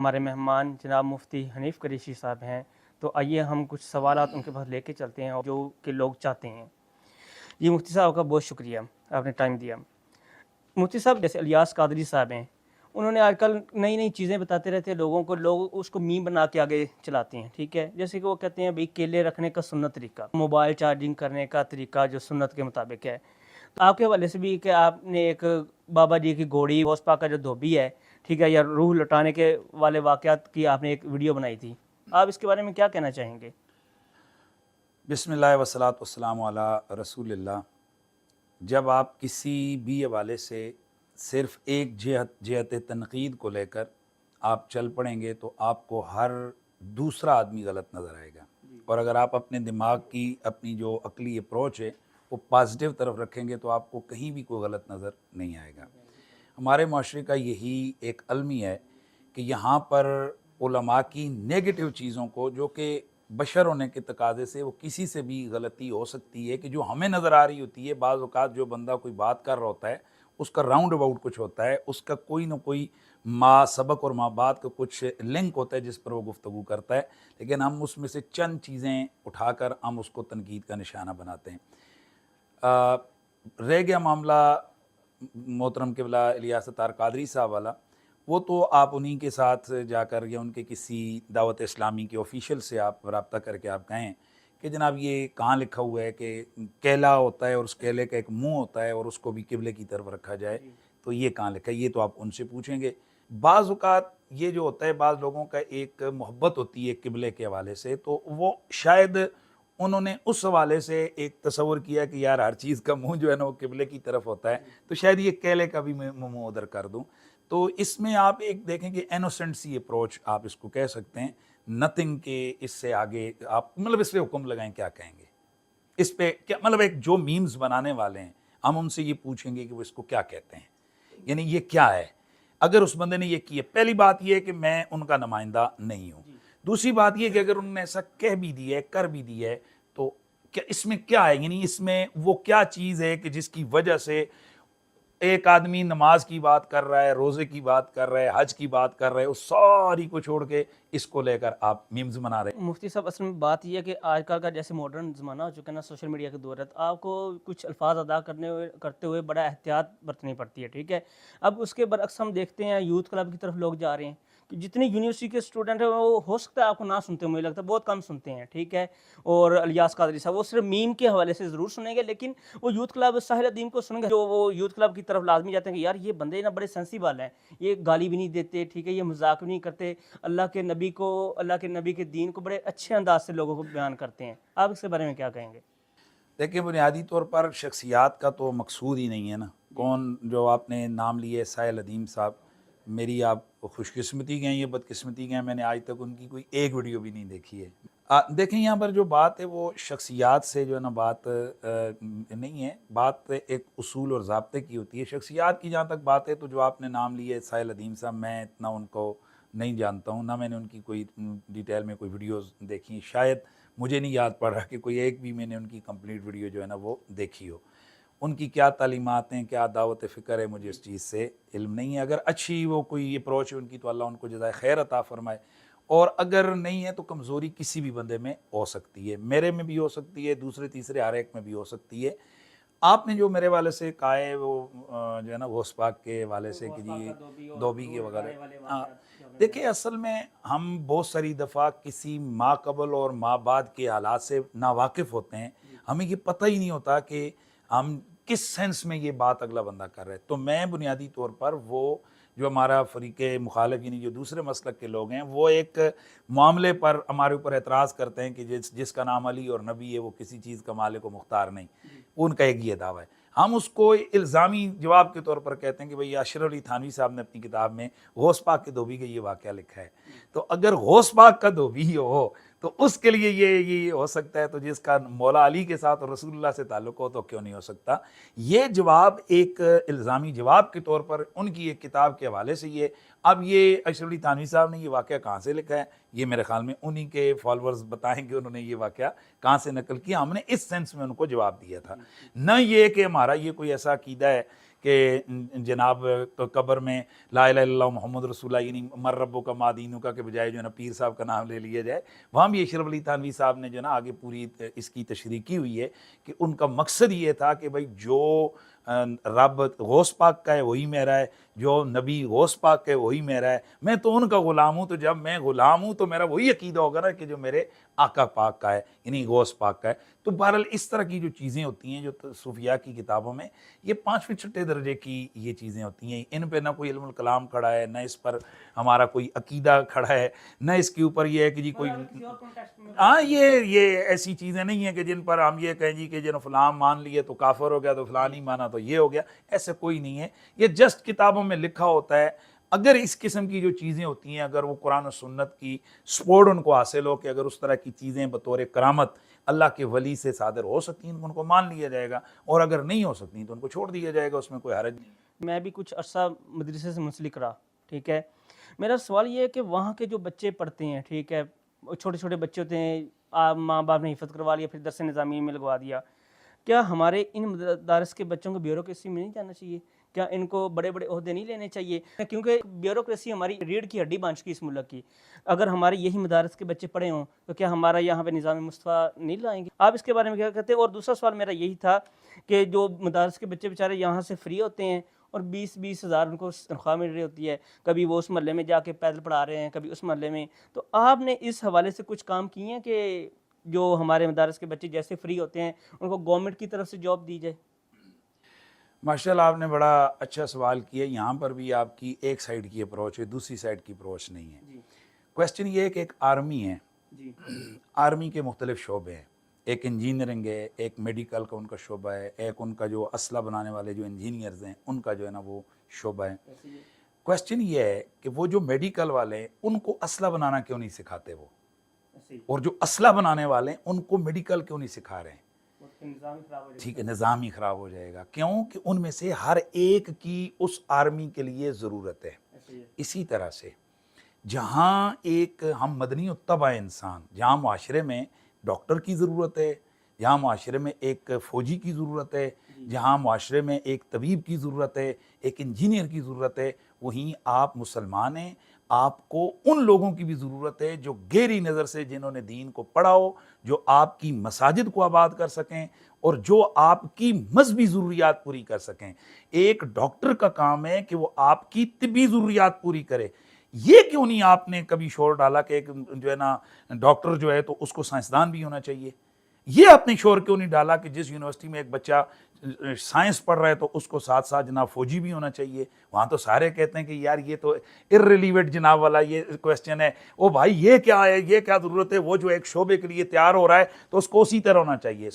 हमारे मेहमान जनाब मुफ्ती हनीफ कुरैशी साहब हैं, तो आइए हम कुछ सवालात उनके पास लेके चलते हैं और जो कि लोग चाहते हैं। जी मुफ्ती साहब का बहुत शुक्रिया, आपने टाइम दिया। मुफ्ती साहब जैसे इलियास कादरी साहब हैं, उन्होंने आजकल नई नई चीज़ें बताते रहते हैं लोगों को, लोग उसको मीम बना के आगे चलाते हैं, ठीक है। जैसे कि वो कहते हैं भाई केले रखने का सुन्नत तरीका, मोबाइल चार्जिंग करने का तरीका जो सुन्नत के मुताबिक है। तो आपके हवाले से भी कि आपने एक बाबा जी की घोड़ी गौस पाक का जो धोबी है, ठीक है, या रूह लौटाने के वाले वाक़यात की आपने एक वीडियो बनाई थी, आप इसके बारे में क्या कहना चाहेंगे? बिस्मिल्लाह वस्सलातु वस्सलामु अला रसूलिल्लाह। जब आप किसी भी हवाले से सिर्फ़ एक जिहत तनक़ीद को लेकर आप चल पड़ेंगे तो आपको हर दूसरा आदमी गलत नज़र आएगा। और अगर आप अपने दिमाग की अपनी जो अक़ली अप्रोच है वो पॉजिटिव तरफ रखेंगे तो आपको कहीं भी कोई गलत नज़र नहीं आएगा। हमारे माशरे का यही एक अलमी है कि यहाँ पर उलमा की नेगेटिव चीज़ों को, जो कि बशर होने के तकाज़े से वो किसी से भी गलती हो सकती है कि जो हमें नज़र आ रही होती है, बाज़ औक़ात जो बंदा कोई बात कर रहा होता है उसका राउंड अबाउट कुछ होता है, उसका कोई ना कोई माँ सबक और माँ बात का कुछ लिंक होता है जिस पर वो गुफ्तगू करता है, लेकिन हम उसमें से चंद चीज़ें उठाकर हम उसको तनकीद का निशाना बनाते हैं। रह गया मामला मोहतरम क़िबला इलियास अत्तार कादरी साहब वाला, वो तो आप उन्हीं के साथ जाकर या उनके किसी दावत इस्लामी के ऑफिशियल से आप रब्ता करके आप कहें कि जनाब ये कहाँ लिखा हुआ है कि केला होता है और उस केले का एक मुंह होता है और उसको भी किबले की तरफ रखा जाए, तो ये कहाँ लिखा है, ये तो आप उनसे पूछेंगे। बाज़ औक़ात ये जो होता है, बाज़ लोगों का एक मोहब्बत होती है किबले के हवाले से, तो वो शायद उन्होंने उस हवाले से एक तसव्वुर किया कि यार हर चीज़ का मुँह जो है ना वो किबले की तरफ होता है, तो शायद ये केले का भी मैं मुँह उधर कर दूँ। तो इसमें आप एक देखें कि इनोसेंट सी अप्रोच आप इसको कह सकते हैं, नथिंग के इससे आगे आप मतलब इस पे हुक्म लगाएं, क्या कहेंगे इस पे, क्या मतलब एक जो मीम्स बनाने वाले हैं हम उनसे ये पूछेंगे कि वो इसको क्या कहते हैं, यानी ये क्या है। अगर उस बंदे ने ये किया, पहली बात ये है कि मैं उनका नुमाइंदा नहीं हूँ। दूसरी बात ये कि अगर उन्होंने ऐसा कह भी दिया है, कर भी दिया है, तो क्या इसमें क्या है, यानी इसमें वो क्या चीज़ है कि जिसकी वजह से एक आदमी नमाज की बात कर रहा है, रोज़े की बात कर रहा है, हज की बात कर रहा है, उस सारी को छोड़ के इसको लेकर आप मीम्स बना रहे हैं। मुफ्ती साहब असल में बात ये है कि आजकल का जैसे मॉडर्न ज़माना हो चुका है ना, सोशल मीडिया का दौर है, तो आपको कुछ अल्फाज अदा करते हुए बड़ा एहतियात बरतनी पड़ती है, ठीक है। अब उसके बरअक्स हम देखते हैं यूथ क्लब की तरफ लोग जा रहे हैं कि जितने यूनिवर्सिटी के स्टूडेंट हैं वो हो सकता है आपको ना सुनते हो, मुझे लगता है बहुत कम सुनते हैं, ठीक है। और इलियास कादरी साहब वो सिर्फ मीम के हवाले से ज़रूर सुनेंगे, लेकिन वो यूथ क्लब साहिल अदीम को सुनेंगे, जो वो यूथ क्लब की तरफ लाजमी जाते हैं कि यार ये बंदे ना बड़े सेंसिबल हैं, ये गाली भी नहीं देते, ठीक है, ये मजाक भी नहीं करते, अल्लाह के नबी के दीन को बड़े अच्छे अंदाज से लोगों को बयान करते हैं। आप इसके बारे में क्या कहेंगे? देखिए, बुनियादी तौर पर शख्सियात का तो मकसूद ही नहीं है ना, कौन जो आपने नाम लिए साहिल अदीम साहब, मेरी आप खुशकिस्मती के हैं या बदकिस्मती के हैं, मैंने आज तक उनकी कोई एक वीडियो भी नहीं देखी है। देखें यहाँ पर जो बात है वो शख्सियात से जो है ना बात नहीं है, बात एक उसूल और ज़ाब्ते की होती है। शख्सियात की जहाँ तक बात है तो जो आपने नाम लिए साहिल अदीम साहब, मैं इतना उनको नहीं जानता हूँ, ना मैंने उनकी कोई डिटेल में कोई वीडियोज़ देखी, शायद मुझे नहीं याद पड़ रहा कि कोई एक भी मैंने उनकी कंप्लीट वीडियो जो है ना वो देखी हो। उनकी क्या तालीमात हैं, क्या दावत फ़िक्र है, मुझे इस चीज़ से इल्म नहीं है। अगर अच्छी वो कोई अप्रोच है उनकी तो अल्लाह उनको जज़ाए खैर अता फ़रमाए, और अगर नहीं है तो कमज़ोरी किसी भी बंदे में हो सकती है, मेरे में भी हो सकती है, दूसरे तीसरे हर एक में भी हो सकती है। आपने जो मेरे वाले से कहा है वो जो है ना गौस पाक के वाले से कि जी धोबी के वगैरह, हाँ, देखिए असल में हम बहुत सारी दफ़ा किसी माक़बल और माँ बाद के हालात से नावाकिफ़ होते हैं, हमें ये पता ही नहीं होता कि हम किस सेंस में ये बात अगला बंदा कर रहा है। तो मैं बुनियादी तौर पर वो जो हमारा फ़रीक़े मुखालिफ यानी जो दूसरे मसलक के लोग हैं वो एक मामले पर हमारे ऊपर एतराज़ करते हैं कि जिसका नाम अली और नबी है वो किसी चीज़ का मालिक व मुख्तार नहीं, उनका एक ये दावा है। हम उसको इल्ज़ामी जवाब के तौर पर कहते हैं कि भई अशरफ अली थानवी साहब ने अपनी किताब में गौस पाक के धोबी का ये वाक़या लिखा है, तो अगर गौस पाक का धोबी हो तो उसके लिए ये हो सकता है, तो जिसका मौला अली के साथ और रसूलुल्लाह से ताल्लुक़ हो तो क्यों नहीं हो सकता। ये जवाब एक इल्ज़ामी जवाब के तौर पर उनकी एक किताब के हवाले से ये, अब ये अशरफ अली थानवी साहब ने ये वाक़या कहाँ से लिखा है, ये मेरे ख़्याल में उन्हीं के फॉलोअर्स बताएंगे उन्होंने ये वाक़या कहाँ से नकल किया, हमने इस सेंस में उनको जवाब दिया था। न ये कि हमारा ये कोई ऐसा अक़ीदा है کہ جناب قبر میں لا الہ الا اللہ محمد رسول اللہ یعنی مر ربو کا مادینو کا کے بجائے جو ہے نا پیر صاحب کا نام لے لیا جائے. وہاں بھی اشرف علی تھانوی صاحب نے جو ہے نا آگے پوری اس کی تشریح کی ہوئی ہے کہ ان کا مقصد یہ تھا کہ بھائی جو رب غوث پاک کا ہے وہی میرا ہے, جو نبی غوث پاک کا ہے وہی میرا ہے, میں تو ان کا غلام ہوں, تو جب میں غلام ہوں تو میرا وہی عقیدہ ہوگا نا کہ جو میرے آقا پاک کا ہے یعنی غوث پاک کا ہے. تو بہرحال اس طرح کی جو چیزیں ہوتی ہیں جو صوفیاء کی کتابوں میں یہ 5ویں 6ٹھے درجے کی یہ چیزیں ہوتی ہیں, ان پہ نہ کوئی علم الکلام کھڑا ہے, نہ اس پر ہمارا کوئی عقیدہ کھڑا ہے, نہ اس کے اوپر یہ ہے کہ جی کوئی ہاں یہ ایسی چیزیں نہیں ہیں کہ جن پر ہم یہ کہیں جی کہ جن فلاں مان لیے تو کافر ہو گیا, تو فلاں نہیں مانا تو یہ ہو گیا, ایسا کوئی نہیں ہے. یہ جسٹ کتابوں میں لکھا ہوتا ہے. اگر اس قسم کی جو چیزیں ہوتی ہیں اگر وہ قرآن و سنت کی سپورٹ ان کو حاصل ہو کہ اگر اس طرح کی چیزیں بطور کرامت اللہ کے ولی سے صادر ہو سکتی ہیں تو ان کو مان لیا جائے گا, اور اگر نہیں ہو سکتی تو ان کو چھوڑ دیا جائے گا, اس میں کوئی حرج نہیں. میں بھی کچھ عرصہ مدرسے سے منسلک رہا, ٹھیک ہے. میرا سوال یہ ہے کہ وہاں کے جو بچے پڑھتے ہیں, ٹھیک ہے, چھوٹے چھوٹے بچے ہوتے ہیں, ماں باپ نے حفظ کروا لیا, پھر درس نظامی میں لگوا دیا, کیا ہمارے ان مدارس کے بچوں کو بیوروکریسی میں نہیں جانا چاہیے؟ کیا ان کو بڑے بڑے عہدے نہیں لینے چاہیے؟ کیونکہ بیوروکریسی ہماری ریڑھ کی ہڈی بن چکی اس ملک کی. اگر ہمارے یہی مدارس کے بچے پڑھے ہوں تو کیا ہمارا یہاں پہ نظام مصطفیٰ نہیں لائیں گے؟ آپ اس کے بارے میں کیا کہتے ہیں؟ اور دوسرا سوال میرا یہی تھا کہ جو مدارس کے بچے بیچارے یہاں سے فری ہوتے ہیں اور 20-20 ہزار ان کو تنخواہ مل رہی ہوتی ہے, کبھی وہ اس محلے میں جا کے پیدل پڑھا رہے ہیں, کبھی اس محلے میں, تو آپ نے اس حوالے سے کچھ کام کیے ہیں کہ جو ہمارے مدارس کے بچے جیسے فری ہوتے ہیں ان کو گورنمنٹ کی طرف سے جاب دی جائے؟ ماشاءاللہ آپ نے بڑا اچھا سوال کیا. یہاں پر بھی آپ کی ایک سائیڈ کی اپروچ ہے, دوسری سائیڈ کی اپروچ نہیں ہے. کویسچن یہ ہے کہ ایک آرمی ہے, آرمی کے مختلف شعبے ہیں, ایک انجینئرنگ ہے, ایک میڈیکل کا ان کا شعبہ ہے, ایک ان کا جو اسلحہ بنانے والے جو انجینئرز ہیں ان کا جو ہے نا وہ شعبہ ہے. کویسچن یہ ہے کہ وہ جو میڈیکل والے ہیں ان کو اسلحہ بنانا کیوں نہیں سکھاتے وہ, اور جو اسلحہ بنانے والے ہیں ان کو میڈیکل کیوں نہیں سکھا رہے ہیں؟ ٹھیک ہے, نظام ہی خراب ہو جائے گا. کیوں کہ ان میں سے ہر ایک کی اس آرمی کے لیے ضرورت ہے. اسی طرح سے جہاں ایک ہم مدنی الطبع انسان, جہاں معاشرے میں ڈاکٹر کی ضرورت ہے, جہاں معاشرے میں ایک فوجی کی ضرورت ہے, جہاں معاشرے میں ایک طبیب کی ضرورت ہے, ایک انجینئر کی ضرورت ہے, وہیں آپ مسلمان ہیں, آپ کو ان لوگوں کی بھی ضرورت ہے جو گہری نظر سے جنہوں نے دین کو پڑھا ہو, جو آپ کی مساجد کو آباد کر سکیں اور جو آپ کی مذہبی ضروریات پوری کر سکیں. ایک ڈاکٹر کا کام ہے کہ وہ آپ کی طبی ضروریات پوری کرے. یہ کیوں نہیں آپ نے کبھی شور ڈالا کہ ایک جو ہے نا ڈاکٹر جو ہے تو اس کو سائنسدان بھی ہونا چاہیے؟ یہ آپ نے شور کیوں نہیں ڈالا کہ جس یونیورسٹی میں ایک بچہ سائنس پڑھ رہا ہے تو اس کو ساتھ ساتھ جناب فوجی بھی ہونا چاہیے؟ وہاں تو سارے کہتے ہیں کہ یار یہ تو ارریلیونٹ جناب والا یہ کویسچن ہے, او بھائی یہ کیا ہے, یہ کیا ضرورت ہے, وہ جو ایک شعبے کے لیے تیار ہو رہا ہے تو اس کو اسی طرح ہونا چاہیے.